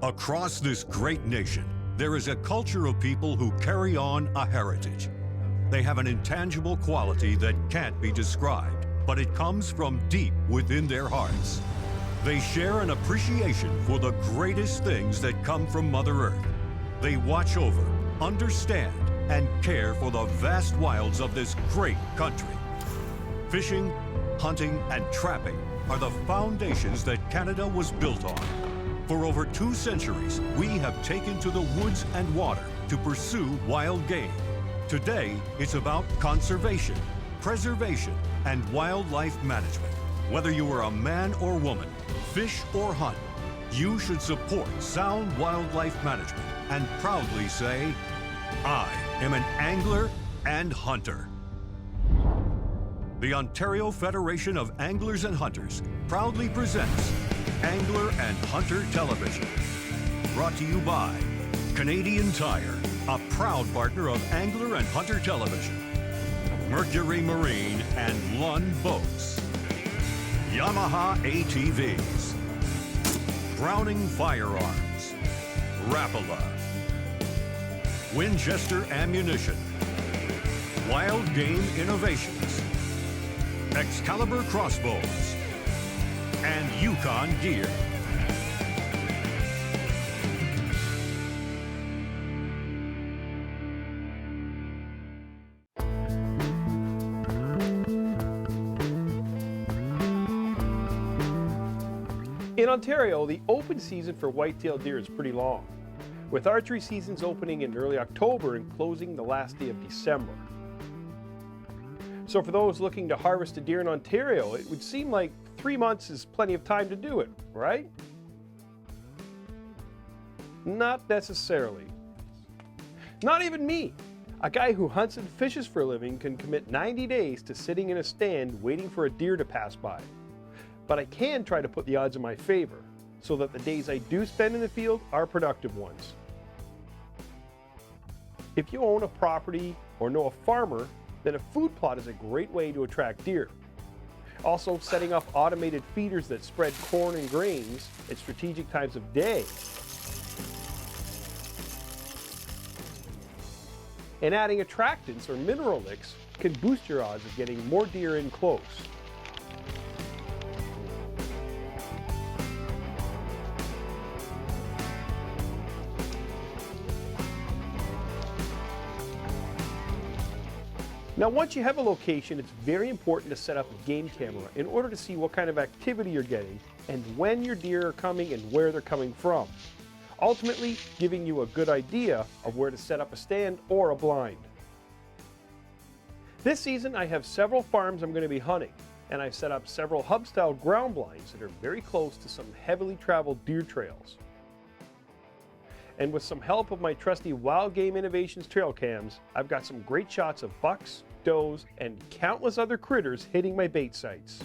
Across this great nation, there is a culture of people who carry on a heritage. They have an intangible quality that can't be described, but it comes from deep within their hearts. They share an appreciation for the greatest things that come from Mother Earth. They watch over, understand, and care for the vast wilds of this great country. Fishing, hunting, and trapping are the foundations that Canada was built on. For over 2 centuries, we have taken to the woods and water to pursue wild game. Today, it's about conservation, preservation, and wildlife management. Whether you are a man or woman, fish or hunt, you should support sound wildlife management and proudly say, I am an angler and hunter. The Ontario Federation of Anglers and Hunters proudly presents Angler and Hunter Television. Brought to you by Canadian Tire, a proud partner of Angler and Hunter Television. Mercury Marine and Lund Boats. Yamaha ATVs. Browning Firearms. Rapala. Winchester Ammunition. Wild Game Innovations. Excalibur Crossbows. And Yukon Gear. In Ontario, the open season for white-tailed deer is pretty long, with archery seasons opening in early October and closing the last day of December. So for those looking to harvest a deer in Ontario, it would seem like 3 months is plenty of time to do it, right? Not necessarily. Not even me. A guy who hunts and fishes for a living can commit 90 days to sitting in a stand waiting for a deer to pass by. But I can try to put the odds in my favor, so that the days I do spend in the field are productive ones. If you own a property or know a farmer, then a food plot is a great way to attract deer. Also, setting up automated feeders that spread corn and grains at strategic times of day. And adding attractants or mineral licks can boost your odds of getting more deer in close. Now, once you have a location, it's very important to set up a game camera in order to see what kind of activity you're getting and when your deer are coming and where they're coming from, ultimately giving you a good idea of where to set up a stand or a blind. This season, I have several farms I'm going to be hunting, and I've set up several hub-style ground blinds that are very close to some heavily traveled deer trails. And with some help of my trusty Wild Game Innovations trail cams, I've got some great shots of bucks, does, and countless other critters hitting my bait sites.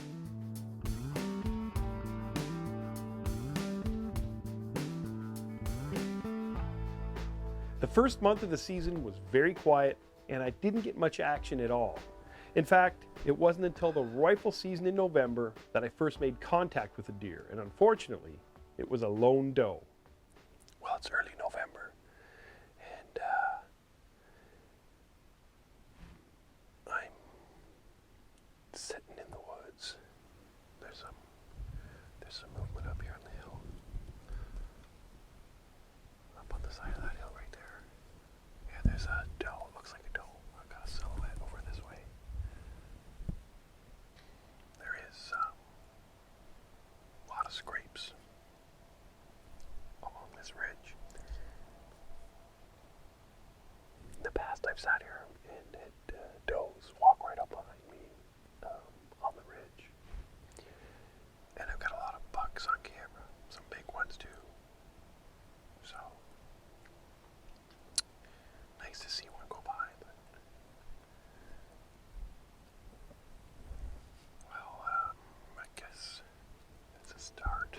The first month of the season was very quiet, and I didn't get much action at all. In fact, it wasn't until the rifle season in November that I first made contact with a deer, and unfortunately, it was a lone doe. Well, it's early November, and I'm sitting in the woods. There's some movement up here on the hill. Up on the side of that hill right there. Yeah, there's a doe. It looks like a doe. I've got a silhouette over this way. There is a lot of scrapes along this ridge. In the past, I've sat here and had does walk right up behind me on the ridge. And I've got a lot of bucks on camera, some big ones too. So, nice to see one go by. But, well, I guess it's a start.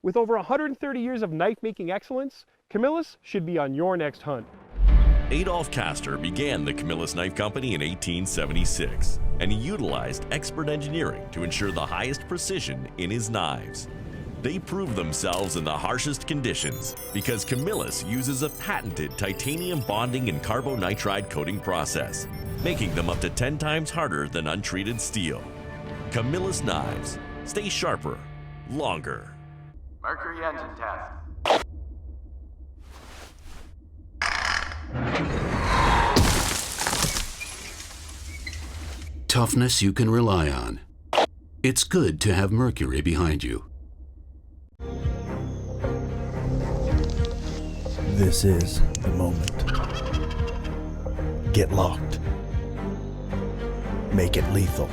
With over 130 years of knife-making excellence, Camillus should be on your next hunt. Adolph Castor began the Camillus Knife Company in 1876, and he utilized expert engineering to ensure the highest precision in his knives. They prove themselves in the harshest conditions because Camillus uses a patented titanium bonding and carbonitride coating process, making them up to 10 times harder than untreated steel. Camillus knives. Stay sharper, longer. Mercury engine test. Toughness you can rely on. It's good to have Mercury behind you. This is the moment. Get locked. Make it lethal.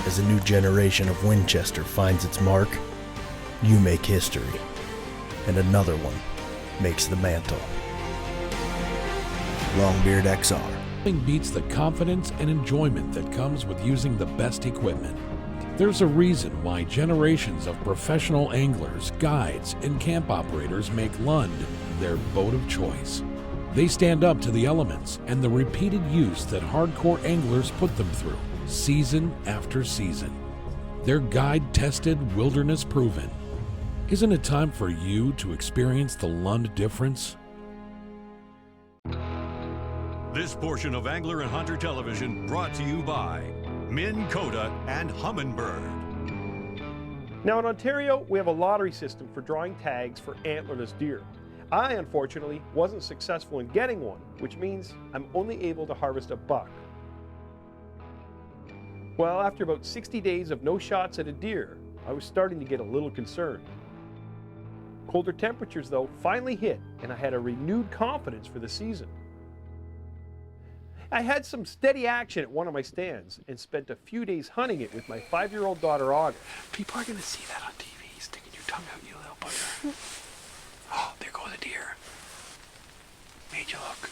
As a new generation of Winchester finds its mark, you make history, and another one makes the mantle. Longbeard XR. Nothing beats the confidence and enjoyment that comes with using the best equipment. There's a reason why generations of professional anglers, guides, and camp operators make Lund their boat of choice. They stand up to the elements and the repeated use that hardcore anglers put them through, season after season. They're guide-tested, wilderness-proven. Isn't it time for you to experience the Lund difference? This portion of Angler and Hunter Television brought to you by Minn Kota and Humminbird. Now in Ontario, we have a lottery system for drawing tags for antlerless deer. I, unfortunately, wasn't successful in getting one, which means I'm only able to harvest a buck. Well, after about 60 days of no shots at a deer, I was starting to get a little concerned. Colder temperatures, though, finally hit, and I had a renewed confidence for the season. I had some steady action at one of my stands and spent a few days hunting it with my 5-year-old daughter, August. People are going to see that on TV, sticking your tongue out, you little bugger. Oh, there go the deer. Made you look.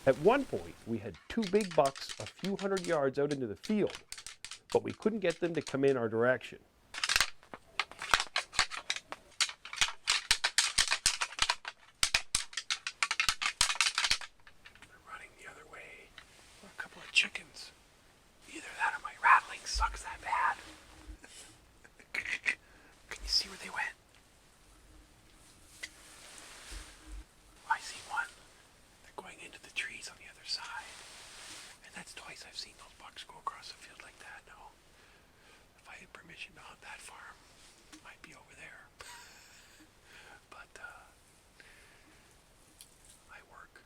At one point, we had 2 big bucks a few hundred yards out into the field, but we couldn't get them to come in our direction. Chickens. Either that or my rattling sucks that bad. Can you see where they went? I see one. They're going into the trees on the other side. And that's twice I've seen those bucks go across the field like that. No. If I had permission to hunt that farm, I might be over there. But, I work.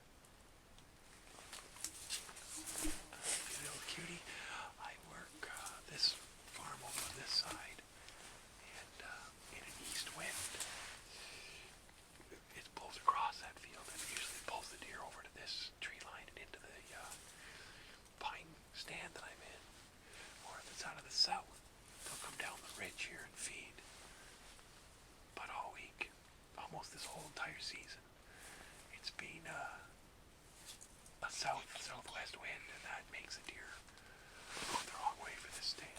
Cutie, I work this farm over on this side, and in an east wind, it blows across that field, and usually pulls the deer over to this tree line and into the pine stand that I'm in. Or if it's out of the south, they'll come down the ridge here and feed. But all week, almost this whole entire season, it's been a southwest wind, and that makes the deer go the wrong way for this stand.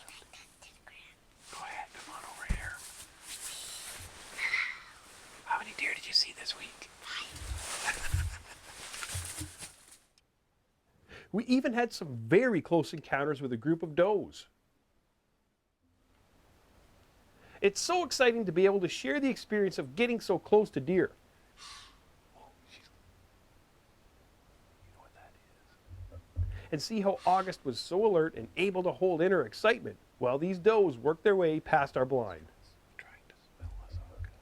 Go ahead, come on over here. How many deer did you see this week? We even had some very close encounters with a group of does. It's so exciting to be able to share the experience of getting so close to deer. And see how August was so alert and able to hold in her excitement while these does worked their way past our blind. Trying to smell us, August.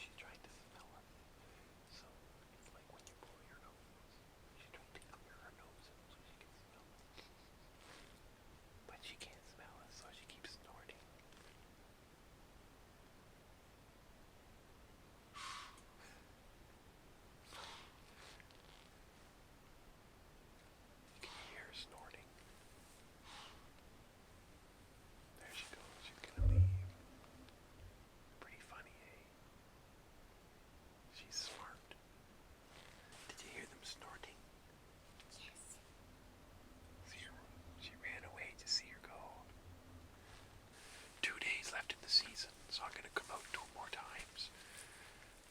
She's trying to smell us. So it's like when you blow your nose. She's trying to clear her nose so she can smell us. But she can't smell us, so she keeps snorting. the season, so I'm gonna come out 2 more times.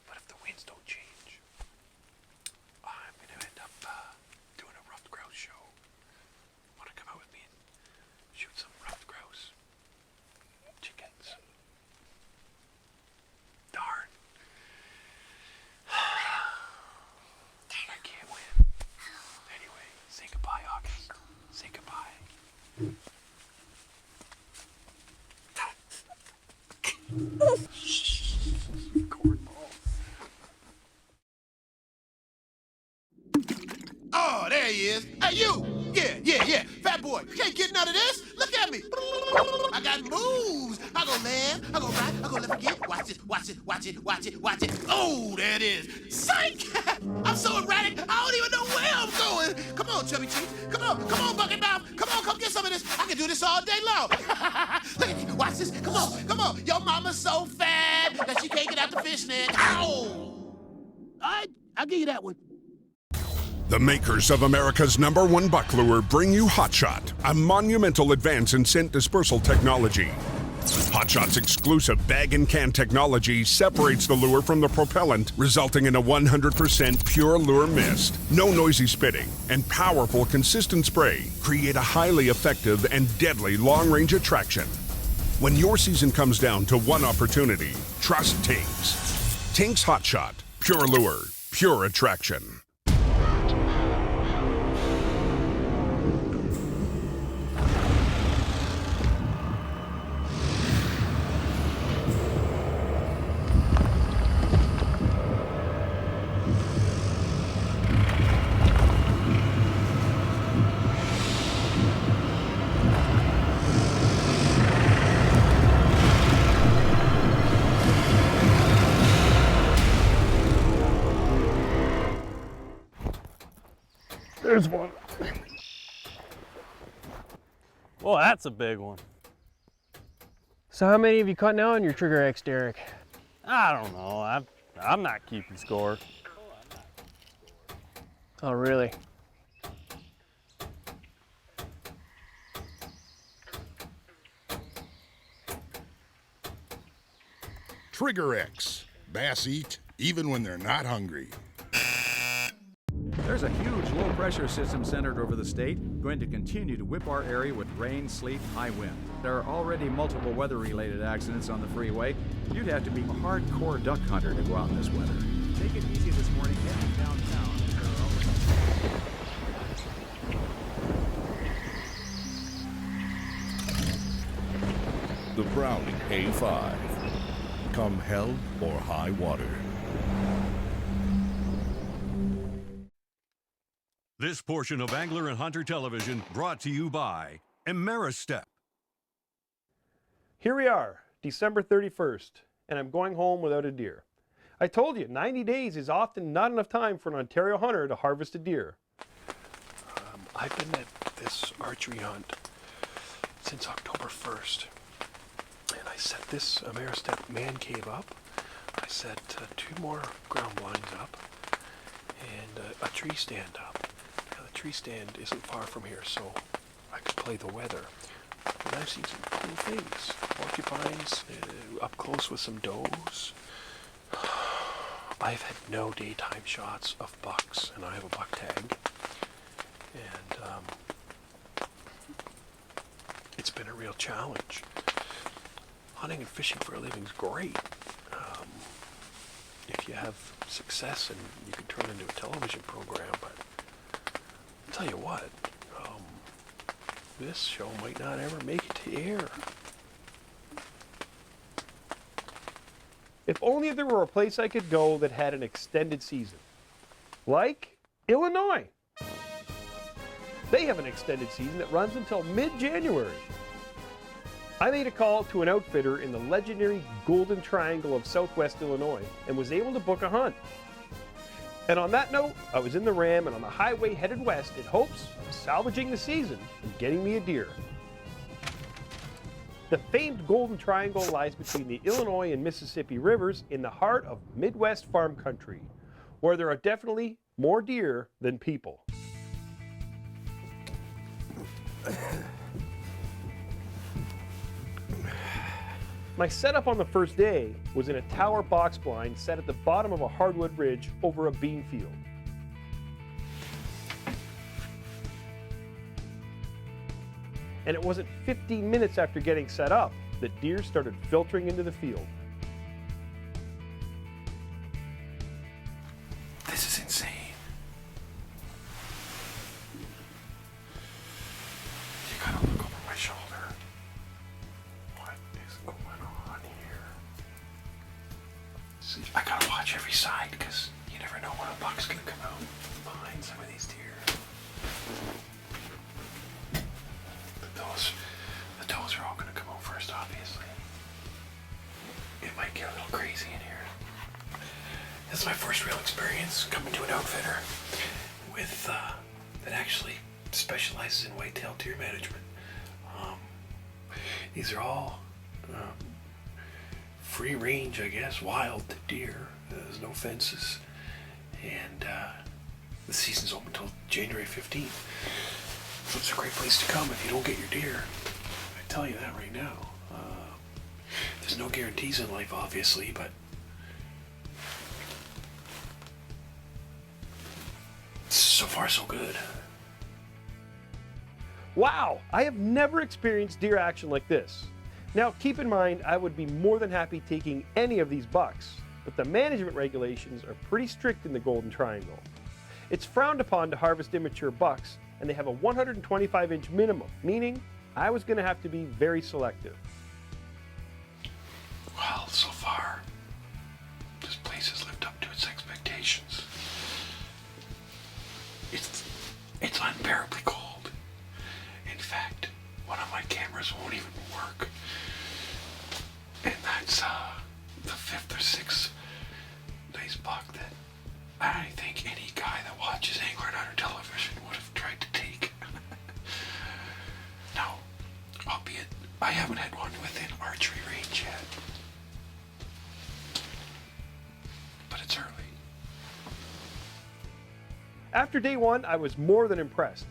But if the winds don't change, I'm gonna end up doing a ruffed grouse show. Wanna come out with me and shoot some ruffed grouse chickens? Darn. I can't win. Anyway, say goodbye, August. Say goodbye. Cornball. Oh, there he is. Hey, you! Yeah. Fat boy, you can't get none of this. Look at me. I got moves. I go left, I go right, I go left again. Watch it. Oh, there it is. Psych! I'm so erratic, I don't even know where I'm going. Come on, Chubby Cheeks. Come on, Bucket Mouth. Come get some of this. I can do this all day long. Look at me. Watch this. Come on. Your mama's so fat that she can't get out the fishnet. Ow! I'll give you that one. The makers of America's #1 buck lure bring you Hot Shot, a monumental advance in scent dispersal technology. Hot Shot's exclusive bag and can technology separates the lure from the propellant, resulting in a 100% pure lure mist. No noisy spitting and powerful, consistent spray create a highly effective and deadly long-range attraction. When your season comes down to one opportunity, trust Tinks. Tinks Hot Shot, pure lure, pure attraction. There's one. Well, that's a big one. So how many have you caught now on your Trigger X, Derek? I don't know. I'm not keeping score. Oh, really? Trigger X. Bass eat even when they're not hungry. There's a huge low-pressure system centered over the state, going to continue to whip our area with rain, sleet, high wind. There are already multiple weather-related accidents on the freeway. You'd have to be a hardcore duck hunter to go out in this weather. Take it easy this morning heading downtown. The Browning A5. Come hell or high water. This portion of Angler and Hunter Television brought to you by Ameristep. Here we are, December 31st, and I'm going home without a deer. I told you, 90 days is often not enough time for an Ontario hunter to harvest a deer. I've been at this archery hunt since October 1st. And I set this Ameristep man cave up. I set 2 more ground blinds up and a tree stand up. Now the tree stand isn't far from here, so I could play the weather. And I've seen some cool things. Porcupines, up close with some does. I've had no daytime shots of bucks, and I have a buck tag. And it's been a real challenge. Hunting and fishing for a living is great. If you have success, and you can turn it into a television program, but I'll tell you what, this show might not ever make it to air. If only there were a place I could go that had an extended season. Like Illinois. They have an extended season that runs until mid-January. I made a call to an outfitter in the legendary Golden Triangle of Southwest Illinois and was able to book a hunt. And on that note, I was in the Ram and on the highway headed west in hopes of salvaging the season and getting me a deer. The famed Golden Triangle lies between the Illinois and Mississippi rivers in the heart of Midwest farm country, where there are definitely more deer than people. My setup on the first day was in a tower box blind set at the bottom of a hardwood ridge over a bean field. And it wasn't 15 minutes after getting set up that deer started filtering into the field. This is insane. You gotta look over my shoulder. What is going on here? See, I gotta watch every side because you never know when a buck's gonna come out behind some of these deer. The does are all gonna come out first, obviously. It might get a little crazy in here. This is my first real experience coming to an outfitter with that actually specializes in whitetail deer management. These are all free range, I guess, wild deer. There's no fences, and the season's open until January 15th. So it's a great place to come if you don't get your deer. I tell you that right now. There's no guarantees in life, obviously, but so far so good. Wow, I have never experienced deer action like this. Now keep in mind, I would be more than happy taking any of these bucks, but the management regulations are pretty strict in the Golden Triangle. It's frowned upon to harvest immature bucks, and they have a 125-inch minimum, meaning I was going to have to be very selective. Well, so far, this place has lived up to its expectations. It's unbearably cold. In fact, one of my cameras won't even work. And that's the 5th or 6th nice buck that I think any guy that watches Angler Night or television would have tried to take. Now, albeit I haven't had one within archery range yet. But it's early. After day one, I was more than impressed.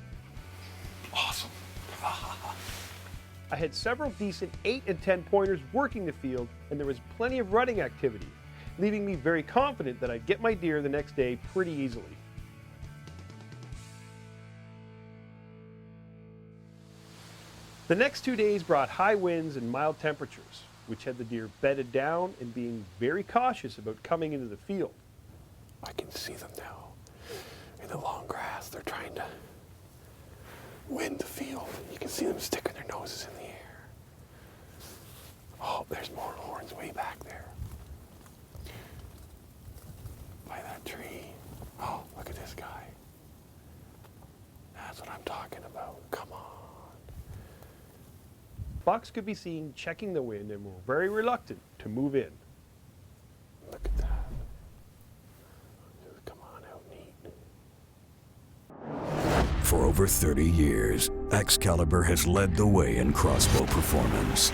Awesome. I had several decent 8 and 10 pointers working the field, and there was plenty of rutting activity, leaving me very confident that I'd get my deer the next day pretty easily. The next 2 days brought high winds and mild temperatures, which had the deer bedded down and being very cautious about coming into the field. I can see them now. In the long grass, they're trying to wind the field. You can see them sticking their noses in the air. Oh, there's more horns way back there. By that tree. Oh, look at this guy. That's what I'm talking about. Come on. Bucks could be seen checking the wind and were very reluctant to move in. Look at that. Just come on out neat. For over 30 years, Excalibur has led the way in crossbow performance.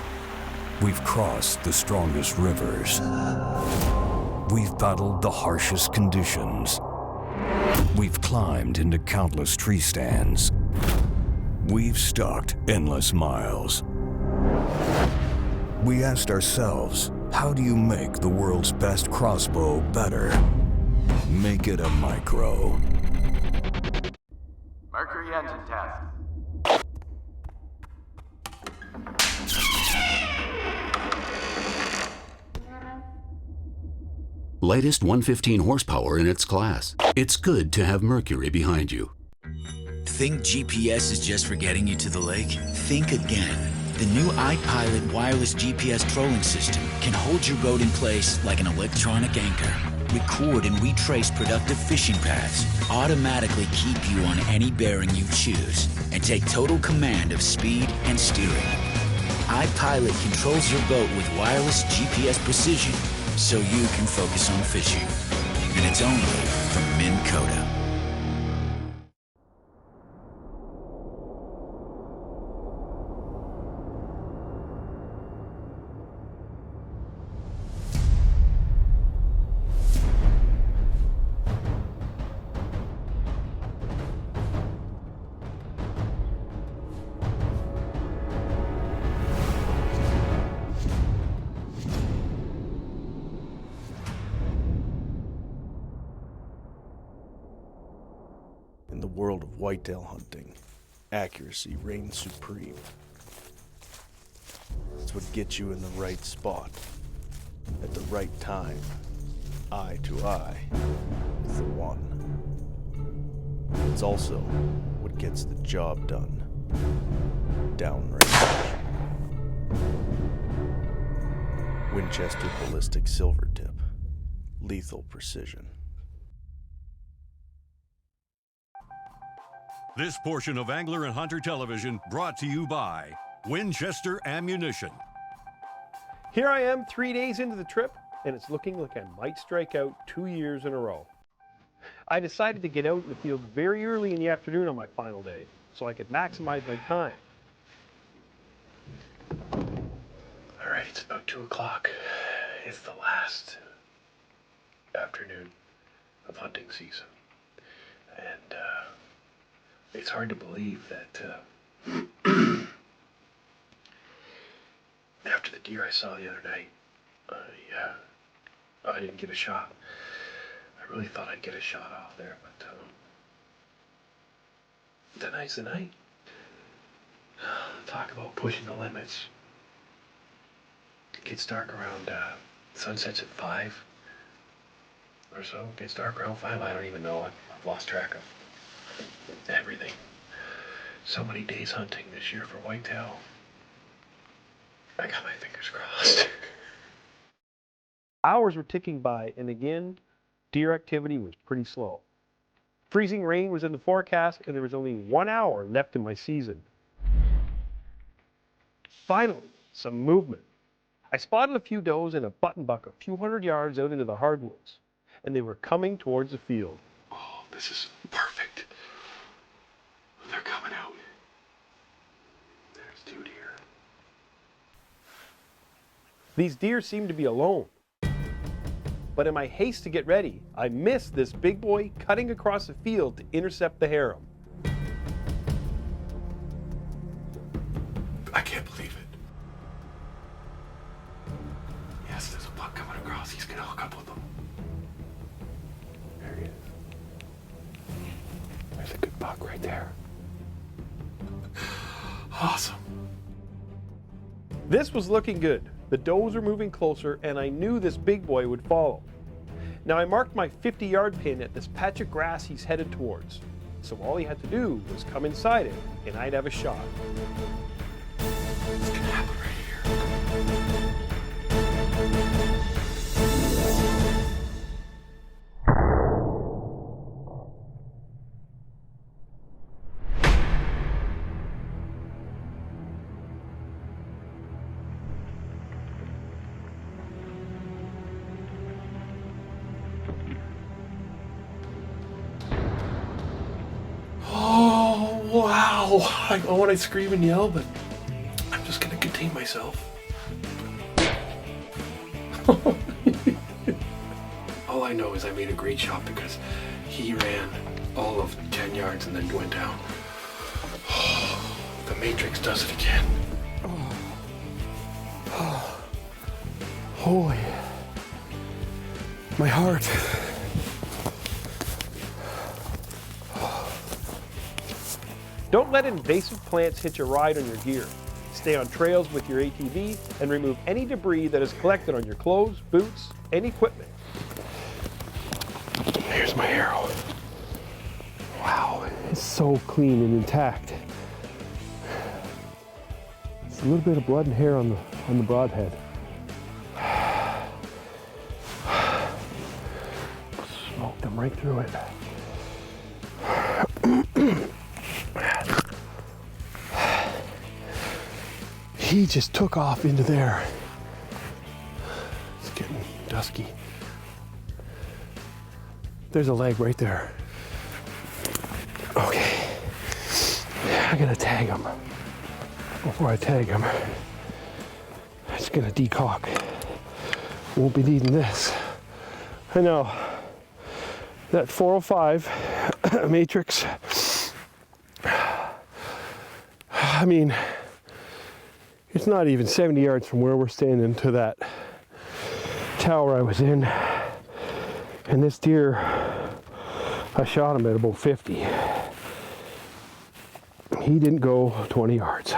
We've crossed the strongest rivers. We've battled the harshest conditions. We've climbed into countless tree stands. We've stalked endless miles. We asked ourselves, how do you make the world's best crossbow better? Make it a micro. Mercury engine test. Lightest 115 horsepower in its class. It's good to have Mercury behind you. Think GPS is just for getting you to the lake? Think again. The new iPilot wireless GPS trolling system can hold your boat in place like an electronic anchor. Record and retrace productive fishing paths, automatically keep you on any bearing you choose, and take total command of speed and steering. iPilot controls your boat with wireless GPS precision so you can focus on fishing. And it's only from Minn Kota. world of whitetail hunting, accuracy reigns supreme. It's what gets you in the right spot, at the right time, eye to eye with the one. It's also what gets the job done, downrange. Winchester Ballistic Silvertip, lethal precision. This portion of Angler and Hunter Television brought to you by Winchester Ammunition. Here I am 3 days into the trip, and it's looking like I might strike out 2 years in a row. I decided to get out in the field very early in the afternoon on my final day, so I could maximize my time. All right, it's about 2 o'clock. It's the last afternoon of hunting season. And it's hard to believe that after the deer I saw the other night, I didn't get a shot. I really thought I'd get a shot off there, but tonight's the night. Talk about pushing the limits. It gets dark around, sunsets at 5 or so. It gets dark around 5. I don't even know. I've lost track of everything. So many days hunting this year for whitetail. I got my fingers crossed. Hours were ticking by, and again, deer activity was pretty slow. Freezing rain was in the forecast, and there was only 1 hour left in my season. Finally, some movement. I spotted a few does and a buttonbuck a few hundred yards out into the hardwoods, and they were coming towards the field. Oh, this is perfect. They're coming out. There's 2 deer. These deer seemed to be alone. But in my haste to get ready, I missed this big boy cutting across the field to intercept the harem. I can't believe it. Yes, there's a buck coming across. He's gonna hook up with them. There he is. There's a good buck right there. Awesome. This was looking good. The does were moving closer, and I knew this big boy would follow. Now I marked my 50-yard pin at this patch of grass he's headed towards. So all he had to do was come inside it, and I'd have a shot. It's gonna happen right here. Wow! I don't want to scream and yell, but I'm just gonna contain myself. All I know is I made a great shot because he ran all of 10 yards and then went down. The Matrix does it again. Holy. My heart. Don't let invasive plants hitch a ride on your gear. Stay on trails with your ATV and remove any debris that is collected on your clothes, boots, and equipment. Here's my arrow. Wow, it's so clean and intact. It's a little bit of blood and hair on the broadhead. Smoked them right through it. He just took off into there. It's getting dusky. There's a leg right there. Okay. I'm gonna tag him. Before I tag him, I'm just gonna decock. Won't be needing this. I know. That 405 Matrix. I mean, it's not even 70 yards from where we're standing to that tower I was in. And this deer, I shot him at about 50. He didn't go 20 yards.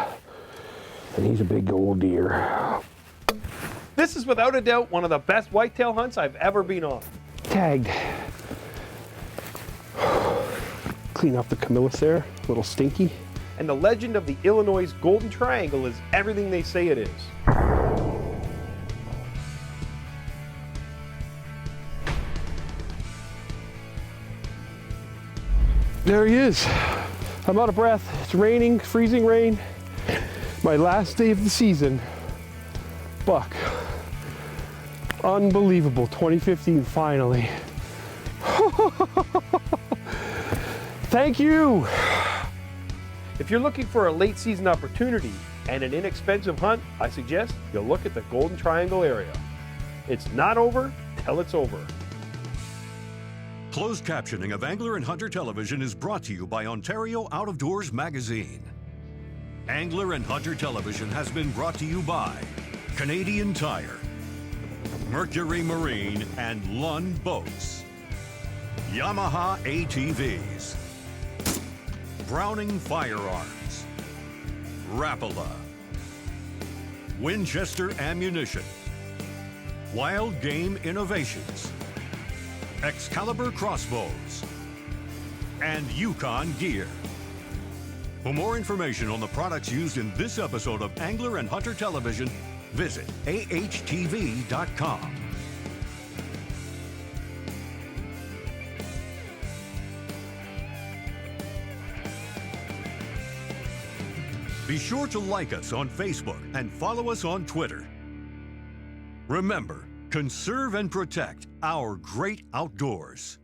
And he's a big old deer. This is without a doubt one of the best whitetail hunts I've ever been on. Tagged. Clean off the camillus there, a little stinky. And the legend of the Illinois Golden Triangle is everything they say it is. There he is. I'm out of breath. It's raining, freezing rain. My last day of the season. Buck. Unbelievable. 2015 finally. Thank you. If you're looking for a late season opportunity and an inexpensive hunt, I suggest you look at the Golden Triangle area. It's not over till it's over. Closed captioning of Angler and Hunter Television is brought to you by Ontario Out of Doors Magazine. Angler and Hunter Television has been brought to you by Canadian Tire, Mercury Marine and Lund Boats, Yamaha ATVs, Browning Firearms, Rapala, Winchester Ammunition, Wild Game Innovations, Excalibur Crossbows, and Yukon Gear. For more information on the products used in this episode of Angler and Hunter Television, visit ahtv.com. Be sure to like us on Facebook and follow us on Twitter. Remember, conserve and protect our great outdoors.